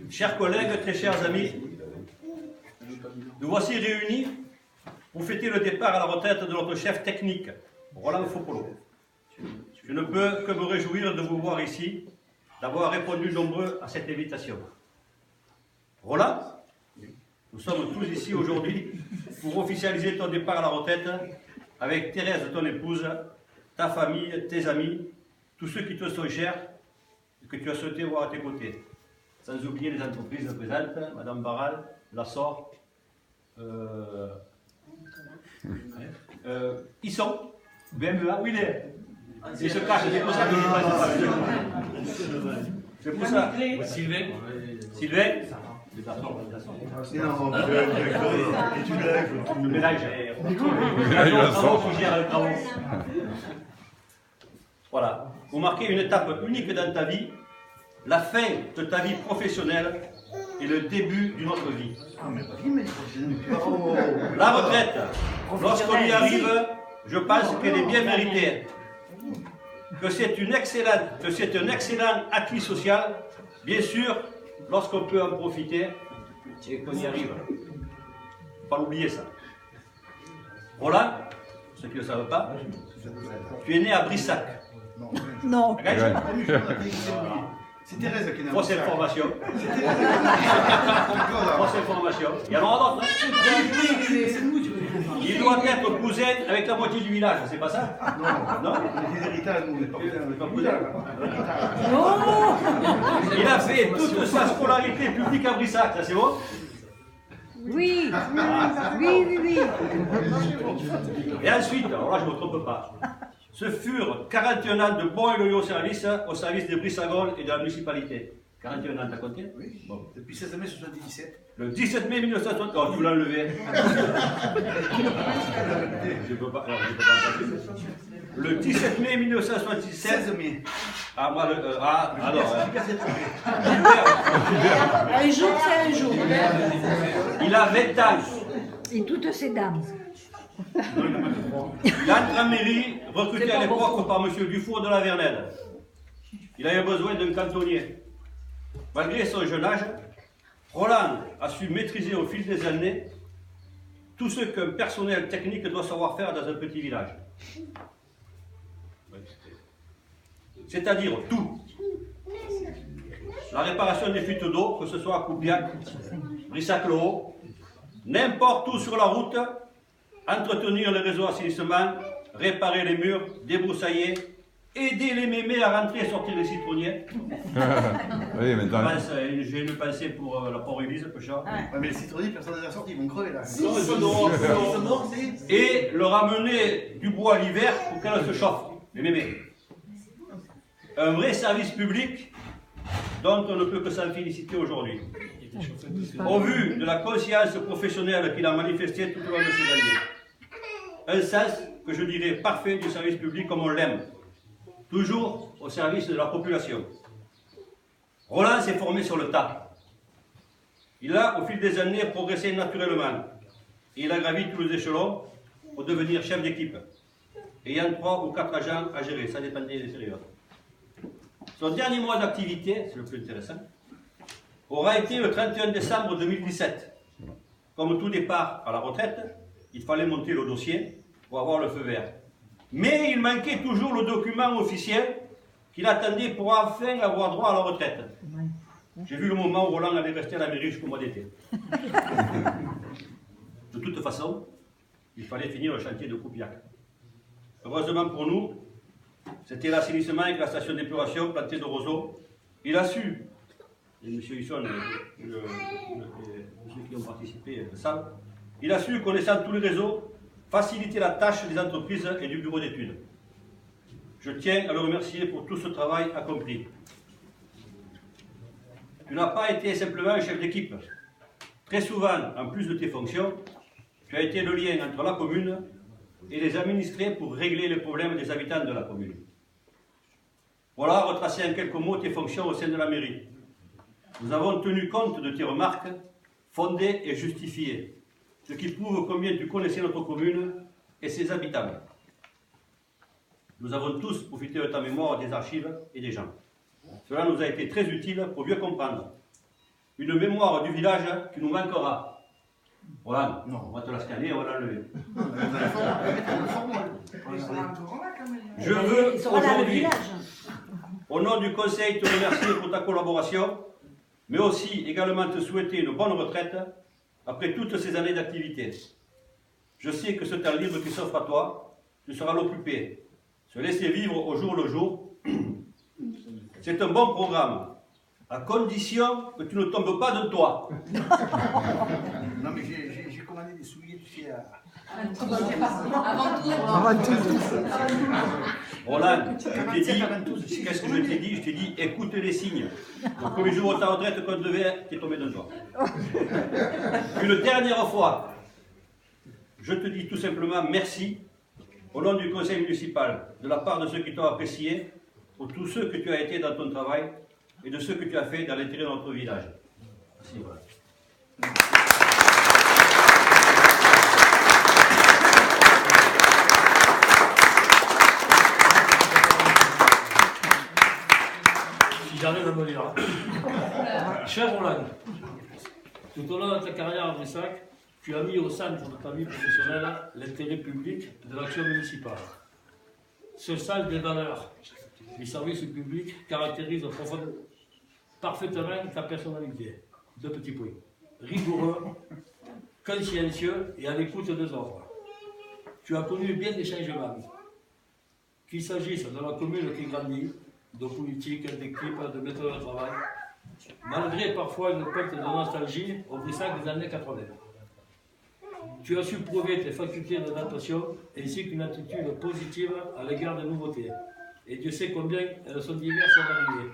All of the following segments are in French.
Chers collègues, très chers amis, nous voici réunis pour fêter le départ à la retraite de notre chef technique, Roland Fopolo. Je ne peux que me réjouir de vous voir ici, d'avoir répondu nombreux à cette invitation. Roland, nous sommes tous ici aujourd'hui pour officialiser ton départ à la retraite avec Thérèse, ton épouse, ta famille, tes amis, tous ceux qui te sont chers et que tu as souhaité voir à tes côtés. Sans oublier les entreprises présentes, Madame Barral, Lassor, ils sont, BMEA, où il est? Il se cache, c'est pour ça que je ne pas. C'est pour ça. Sylvain. Sylvain. Le ménage. Voilà. Vous marquez une étape unique dans ta vie, la fin de ta vie professionnelle et le début d'une autre vie. La retraite, lorsqu'on y arrive, je pense qu'elle est bien méritée. Que c'est un excellent acquis social, bien sûr, lorsqu'on peut en profiter et qu'on y arrive. Il ne faut pas l'oublier ça. Roland, ceux qui ne le savent pas, tu es né à Brissac. Non. C'est Thérèse qui est née. Fausse information. Fausse information. Il y en aura d'autres. Il doit être cousin avec la moitié du village, c'est pas ça? Non, les héritages, nous, on n'est pas cousins. Il a fait toute sa scolarité publique à Brissac, ça c'est bon? Oui, oui. Et ensuite, alors là je ne me trompe pas, ce furent 41 ans de bons et loyaux services au service des Brissagols et de la municipalité. 41 ans, t'as compté? Oui, bon. Depuis 16 mai 77. Le 17 mai 1960, oh, tu veux l'enlever? Je ne peux pas, alors, je peux pas en passer. Le 17 mai 1977. 16 mai. Ah, moi, alors. Un jour, c'est un jour. Il a 20 ans. Et toutes ces dames. Il entre en mairie, recruté à l'époque par M. Dufour de la Vernelle. Il avait besoin d'un cantonnier. Malgré son jeune âge, Roland a su maîtriser au fil des années tout ce qu'un personnel technique doit savoir faire dans un petit village. C'est-à-dire tout. La réparation des fuites d'eau, que ce soit à Coupiac, Brissac-le-Haut, n'importe où sur la route, entretenir les réseaux d'assainissement, réparer les murs, débroussailler, aider les mémés à rentrer et sortir les citronniers. Oui, maintenant. J'ai une pensée pour la pauvre Élise, peu cher. Ouais, mais les citronniers, personne n'est sorti, ils vont crever là. Et leur amener du bois l'hiver pour qu'elles se chauffent, les mémés. Un vrai service public dont on ne peut que s'en féliciter aujourd'hui. Au vu de la conscience professionnelle qu'il a manifestée tout au long de ces années. Un sens, que je dirais, parfait du service public comme on l'aime. Toujours au service de la population. Roland s'est formé sur le tas. Il a, au fil des années, progressé naturellement. Et il a gravi tous les échelons pour devenir chef d'équipe, ayant 3 ou 4 agents à gérer, ça dépendait des périodes. Son dernier mois d'activité, c'est le plus intéressant, aura été le 31 décembre 2017. Comme tout départ à la retraite, il fallait monter le dossier pour avoir le feu vert. Mais il manquait toujours le document officiel qu'il attendait pour enfin avoir droit à la retraite. J'ai vu le moment où Roland allait rester à la mairie jusqu'au mois d'été. De toute façon, il fallait finir le chantier de Coupiac. Heureusement pour nous, c'était l'assainissement avec la station d'épuration plantée de roseaux. Il a su, et M. Husson, ceux qui ont participé le savent, il a su, connaissant tous les réseaux, faciliter la tâche des entreprises et du bureau d'études. Je tiens à le remercier pour tout ce travail accompli. Tu n'as pas été simplement un chef d'équipe. Très souvent, en plus de tes fonctions, tu as été le lien entre la commune et les administrés pour régler les problèmes des habitants de la commune. Voilà, retracer en quelques mots tes fonctions au sein de la mairie. Nous avons tenu compte de tes remarques, fondées et justifiées, ce qui prouve combien tu connaissais notre commune et ses habitants. Nous avons tous profité de ta mémoire, des archives et des gens. Cela nous a été très utile pour mieux comprendre une mémoire du village qui nous manquera. Voilà, Non. on va te la scanner, on va l'enlever. Je Il veux sera là, le aujourd'hui, village. au nom du Conseil, te remercier pour ta collaboration, mais aussi également te souhaiter une bonne retraite après toutes ces années d'activité. Je sais que ce temps libre qui s'offre à toi, tu seras l'occuper, se laisser vivre au jour le jour. C'est un bon programme, à condition que tu ne tombes pas de toi. Non, mais j'ai commandé des souliers, tu sais, Avant tout. Roland, je t'ai dit, qu'est-ce que je t'ai dit? Je t'ai dit, écoute les signes. Le premier jour de ta retraite qu'on devait, t'es tombé de toi. Une dernière fois, je te dis tout simplement merci au nom du conseil municipal, de la part de ceux qui t'ont apprécié, pour tous ceux que tu as été dans ton travail et de ceux que tu as fait dans l'intérêt de notre village. Merci, voilà. Si j'arrive à me lire. Cher Roland, tout au long de ta carrière à Brissac, tu as mis au centre de ta vie professionnelle l'intérêt public de l'action municipale. Ce sens des valeurs du service public caractérise parfaitement ta personnalité. Deux petits points. Rigoureux, consciencieux et à l'écoute des autres. Tu as connu bien des changements, qu'il s'agisse de la commune qui grandit, de politique, d'équipe, de méthode de travail, malgré parfois une pointe de nostalgie au Brissac des années 80. Tu as su prouver tes facultés d'adaptation ainsi qu'une attitude positive à l'égard des nouveautés. Et Dieu sait combien elles sont diverses et variées.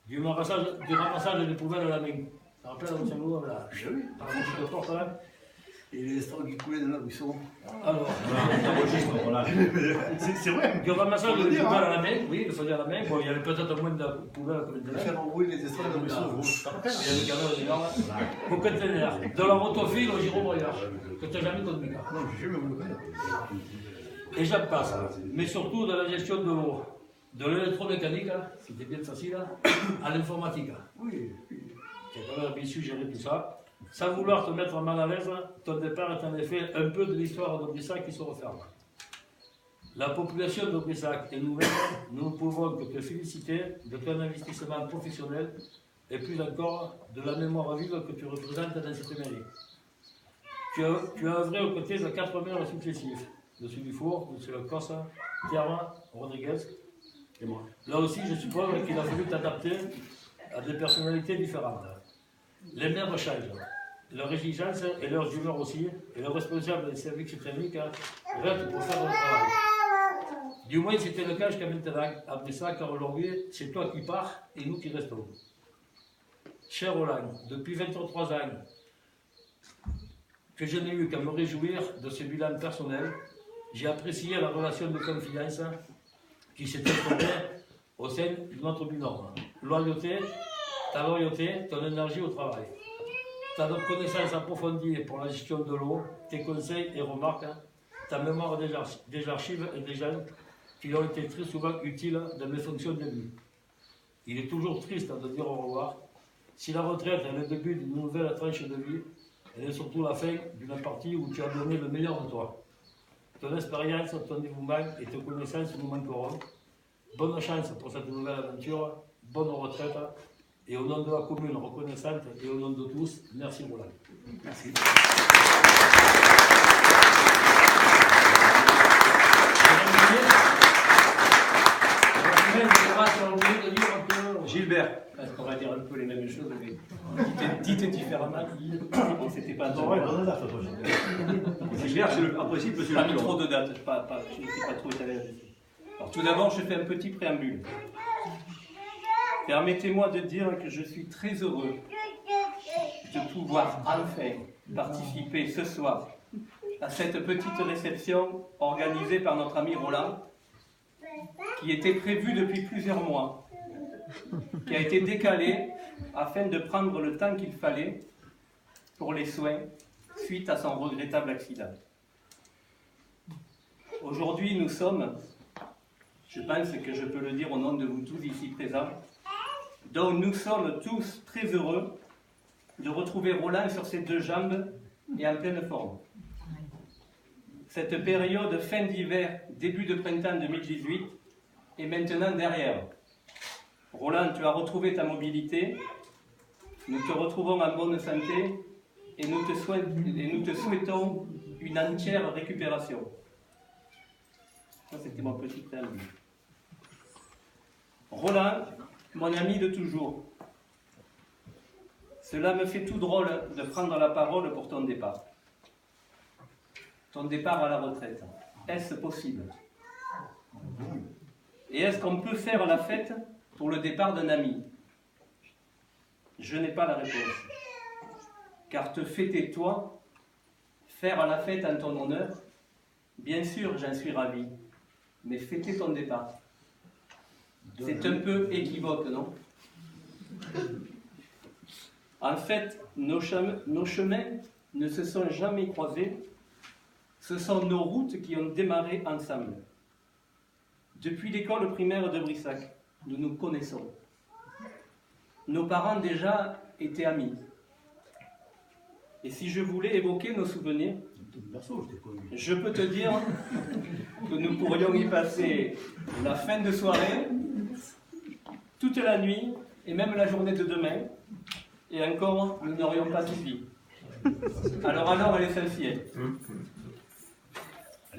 Du ramassage des poubelles à la main. Ça rappelle un salut là. Oui. Je te porte là. Et les straws qui coulaient dans la buisson. Alors, C'est vrai. du ramassage Faut des le poubelles dire, hein. à la main, oui, le faisait à la main. Bon, il y avait peut-être moins de poubelles que maintenant. Faire embrouiller les straws dans la buisson. Il y avait quand même des gars, au conteneur. De la motophile au gyrovoyage. Que tu n'as jamais connu. Non, j'ai jamais voulu faire. Et j'en passe. Mais surtout de la gestion de l'eau. De l'électromécanique, c'était bien facile, à l'informatique. Oui. Tu as quand même bien su gérer tout ça. Sans vouloir te mettre mal à l'aise, ton départ est en effet un peu de l'histoire de Brissac qui se referme. La population de Brissac est nouvelle, nous ne pouvons que te féliciter de ton investissement professionnel et plus encore de la mémoire vive que tu représentes dans cette mairie. Tu as œuvré aux côtés de 4 maires successifs, M. Dufour, M. Cossa, Pierre Rodriguez et moi. Là aussi, je suppose qu'il a fallu t'adapter à des personnalités différentes. Les maires changent, leur exigence et leurs humeurs aussi, et le responsable des services techniques reste pour faire le travail. Du moins, c'était le cas jusqu'à maintenant. Après ça, car aujourd'hui, c'est toi qui pars et nous qui restons. Cher Roland, depuis 23 ans, que je n'ai eu qu'à me réjouir de ce bilan personnel, j'ai apprécié la relation de confiance qui s'est instaurée au sein de notre binôme. Ta loyauté, ton énergie au travail. Ta connaissance approfondie pour la gestion de l'eau, tes conseils et remarques, ta mémoire des archives et des gens qui ont été très souvent utiles dans mes fonctions de vie. Il est toujours triste de dire au revoir. Si la retraite est le début d'une nouvelle tranche de vie, elle est surtout la fin d'une partie où tu as donné le meilleur de toi. Ton expérience, ton dévouement et tes connaissances nous manqueront. Bonne chance pour cette nouvelle aventure, bonne retraite. Et au nom de la commune reconnaissante et au nom de tous, merci Roland. Merci. Gilbert. Parce qu'on va dire un peu les mêmes choses, mais dites différemment. C'était pas trop. Gilbert, c'est en principe, c'est Pas le trop de dates, je ne suis pas trop italien. Alors tout d'abord, je fais un petit préambule. Permettez-moi de dire que je suis très heureux de pouvoir enfin participer ce soir à cette petite réception organisée par notre ami Roland, qui était prévue depuis plusieurs mois, qui a été décalée afin de prendre le temps qu'il fallait pour les soins suite à son regrettable accident. Aujourd'hui, nous sommes, je pense que je peux le dire au nom de vous tous ici présents, donc nous sommes tous très heureux de retrouver Roland sur ses deux jambes et en pleine forme. Cette période fin d'hiver, début de printemps 2018 est maintenant derrière. Roland, tu as retrouvé ta mobilité, nous te retrouvons en bonne santé et nous te souhaitons une entière récupération. Ça, c'était mon petit ami. Roland, mon ami de toujours, cela me fait tout drôle de prendre la parole pour ton départ. Ton départ à la retraite. Est-ce possible? Et est-ce qu'on peut faire la fête pour le départ d'un ami? Je n'ai pas la réponse. Car te fêter toi, faire la fête en ton honneur, bien sûr j'en suis ravi, mais fêter ton départ, c'est un peu équivoque, non? En fait, nos chemins ne se sont jamais croisés, ce sont nos routes qui ont démarré ensemble. Depuis l'école primaire de Brissac, nous nous connaissons. Nos parents déjà étaient amis. Et si je voulais évoquer nos souvenirs, je peux te dire que nous pourrions y passer la fin de soirée, toute la nuit et même la journée de demain, et encore, nous n'aurions pas suffi. Alors, elle est celle-ci.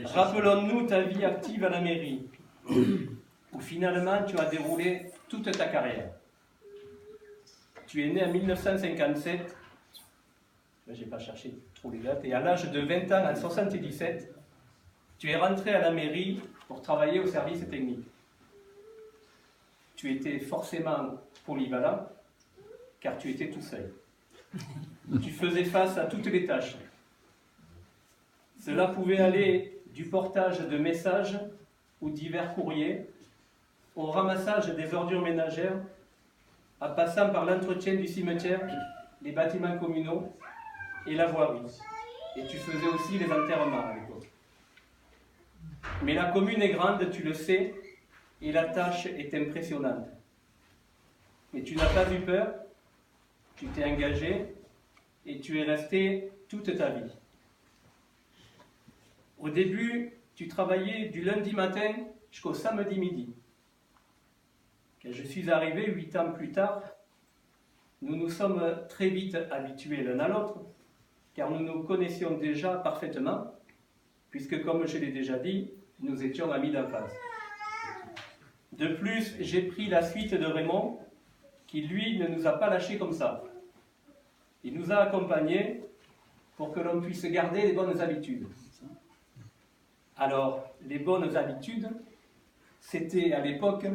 Rappelons-nous ta vie active à la mairie, où finalement tu as déroulé toute ta carrière. Tu es né en 1957, je n'ai pas cherché trop les dates, et à l'âge de 20 ans, en 1977, tu es rentré à la mairie pour travailler au service technique. Tu étais forcément polyvalent, car tu étais tout seul. Tu faisais face à toutes les tâches. Cela pouvait aller du portage de messages ou divers courriers, au ramassage des ordures ménagères, en passant par l'entretien du cimetière, les bâtiments communaux et la voirie. Et tu faisais aussi les enterrements à l'époque. Mais la commune est grande, tu le sais, et la tâche est impressionnante. Mais tu n'as pas eu peur, tu t'es engagé et tu es resté toute ta vie. Au début, tu travaillais du lundi matin jusqu'au samedi midi. Quand je suis arrivé 8 ans plus tard, nous nous sommes très vite habitués l'un à l'autre, car nous nous connaissions déjà parfaitement, puisque comme je l'ai déjà dit, nous étions amis d'enfance. De plus, j'ai pris la suite de Raymond, qui lui ne nous a pas lâchés comme ça. Il nous a accompagnés pour que l'on puisse garder les bonnes habitudes. Alors, les bonnes habitudes, c'était à l'époque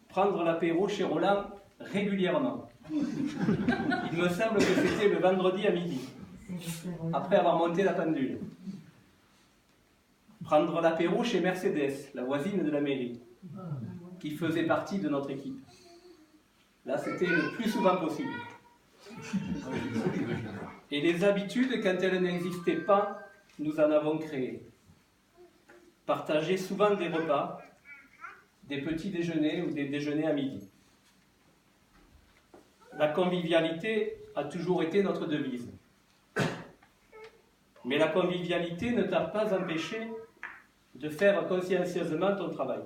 prendre l'apéro chez Roland régulièrement. Il me semble que c'était le vendredi à midi, après avoir monté la pendule. Prendre l'apéro chez Mercedes, la voisine de la mairie, qui faisait partie de notre équipe. Là, c'était le plus souvent possible. Et les habitudes, quand elles n'existaient pas, nous en avons créé. Partager souvent des repas, des petits déjeuners ou des déjeuners à midi. La convivialité a toujours été notre devise. Mais la convivialité ne t'a pas empêché de faire consciencieusement ton travail.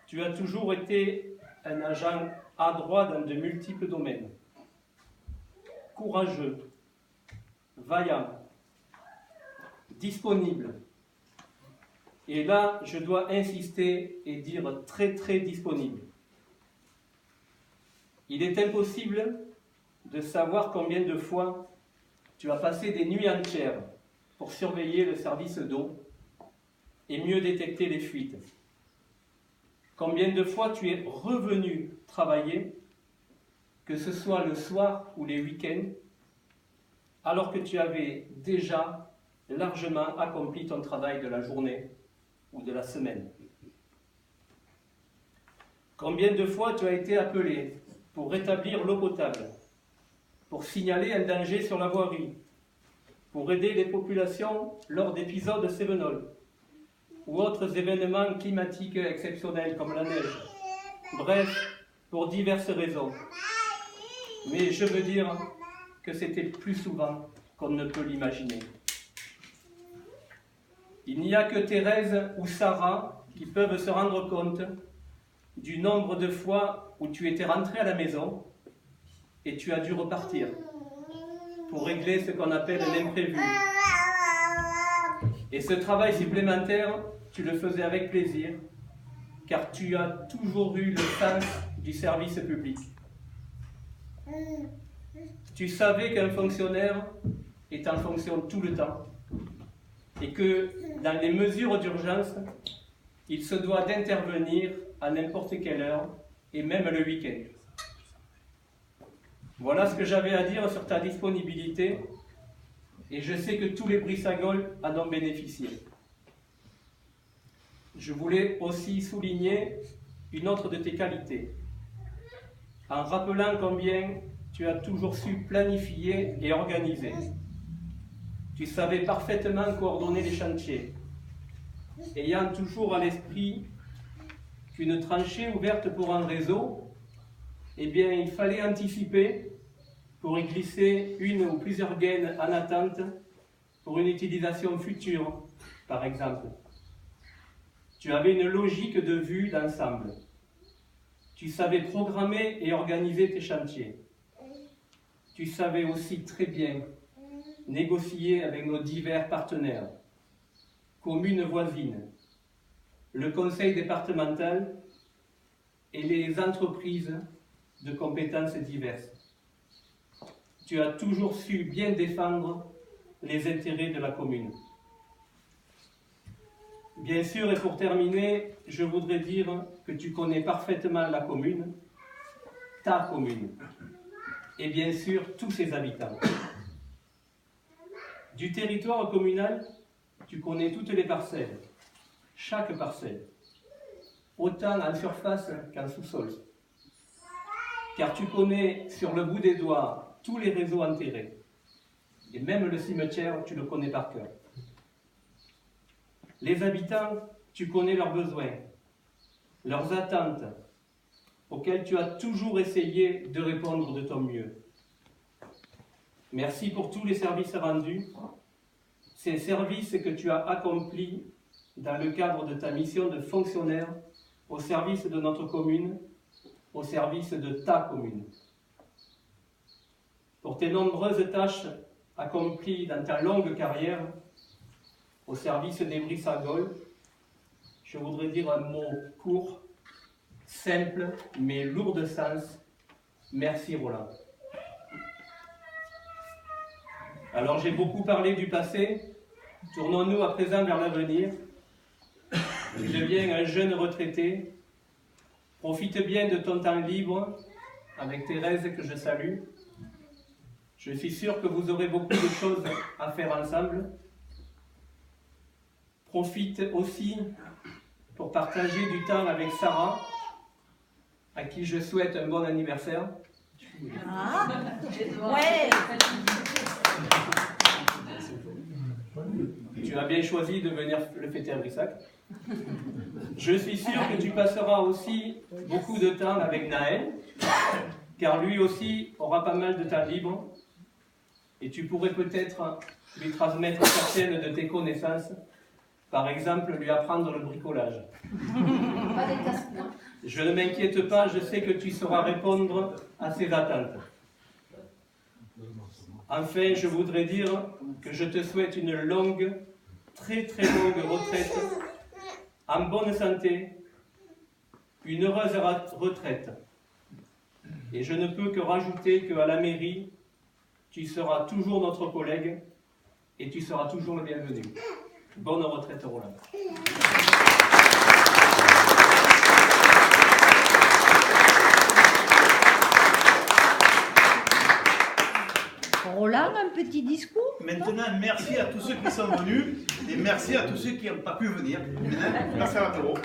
Tu as toujours été un agent adroit dans de multiples domaines. Courageux, vaillant, disponible. Et là, je dois insister et dire très très disponible. Il est impossible de savoir combien de fois tu as passé des nuits entières pour surveiller le service d'eau et mieux détecter les fuites. Combien de fois tu es revenu travailler, que ce soit le soir ou les week-ends, alors que tu avais déjà largement accompli ton travail de la journée ou de la semaine. Combien de fois tu as été appelé pour rétablir l'eau potable, pour signaler un danger sur la voirie, pour aider les populations lors d'épisodes cévenols ou autres événements climatiques exceptionnels comme la neige. Bref, pour diverses raisons. mais je veux dire que c'était plus souvent qu'on ne peut l'imaginer. Il n'y a que Thérèse ou Sarah qui peuvent se rendre compte du nombre de fois où tu étais rentré à la maison et tu as dû repartir pour régler ce qu'on appelle l'imprévu. Et ce travail supplémentaire, tu le faisais avec plaisir, car tu as toujours eu le sens du service public. Tu savais qu'un fonctionnaire est en fonction tout le temps et que dans les mesures d'urgence, il se doit d'intervenir à n'importe quelle heure et même le week-end. Voilà ce que j'avais à dire sur ta disponibilité et je sais que tous les Brissagols en ont bénéficié. Je voulais aussi souligner une autre de tes qualités, en rappelant combien tu as toujours su planifier et organiser. Tu savais parfaitement coordonner les chantiers, ayant toujours à l'esprit qu'une tranchée ouverte pour un réseau, eh bien, il fallait anticiper pour y glisser une ou plusieurs gaines en attente pour une utilisation future, par exemple. Tu avais une logique de vue d'ensemble. Tu savais programmer et organiser tes chantiers. Tu savais aussi très bien négocier avec nos divers partenaires, communes voisines, le conseil départemental et les entreprises de compétences diverses. Tu as toujours su bien défendre les intérêts de la commune. Bien sûr, et pour terminer, je voudrais dire que tu connais parfaitement la commune, ta commune, et bien sûr tous ses habitants. Du territoire communal, tu connais toutes les parcelles, chaque parcelle, autant en surface qu'en sous-sol. Car tu connais sur le bout des doigts tous les réseaux enterrés. Et même le cimetière, tu le connais par cœur. Les habitants, tu connais leurs besoins, leurs attentes, auxquelles tu as toujours essayé de répondre de ton mieux. Merci pour tous les services rendus, ces services que tu as accomplis dans le cadre de ta mission de fonctionnaire au service de notre commune, au service de ta commune. Pour tes nombreuses tâches accomplies dans ta longue carrière au service des Brissagols, je voudrais dire un mot court, simple, mais lourd de sens. Merci Roland. Alors j'ai beaucoup parlé du passé, tournons-nous à présent vers l'avenir. Tu deviens un jeune retraité. Profite bien de ton temps libre avec Thérèse que je salue. Je suis sûr que vous aurez beaucoup de choses à faire ensemble. Profite aussi pour partager du temps avec Sarah, à qui je souhaite un bon anniversaire. Ah, ouais. Tu as bien choisi de venir le fêter à Brissac. Je suis sûr que tu passeras aussi beaucoup de temps avec Naël, car lui aussi aura pas mal de temps libre, et tu pourrais peut-être lui transmettre certaines de tes connaissances, par exemple lui apprendre le bricolage. Je ne m'inquiète pas, je sais que tu sauras répondre à ses attentes. Enfin, je voudrais dire que je te souhaite une longue, très très longue retraite, en bonne santé, une heureuse retraite. Et je ne peux que rajouter qu'à la mairie, tu seras toujours notre collègue et tu seras toujours le bienvenu. Bonne retraite, Roland. Roland, un petit discours? Maintenant, merci à tous ceux qui sont venus et merci à tous ceux qui n'ont pas pu venir. Maintenant, merci à l'apéro.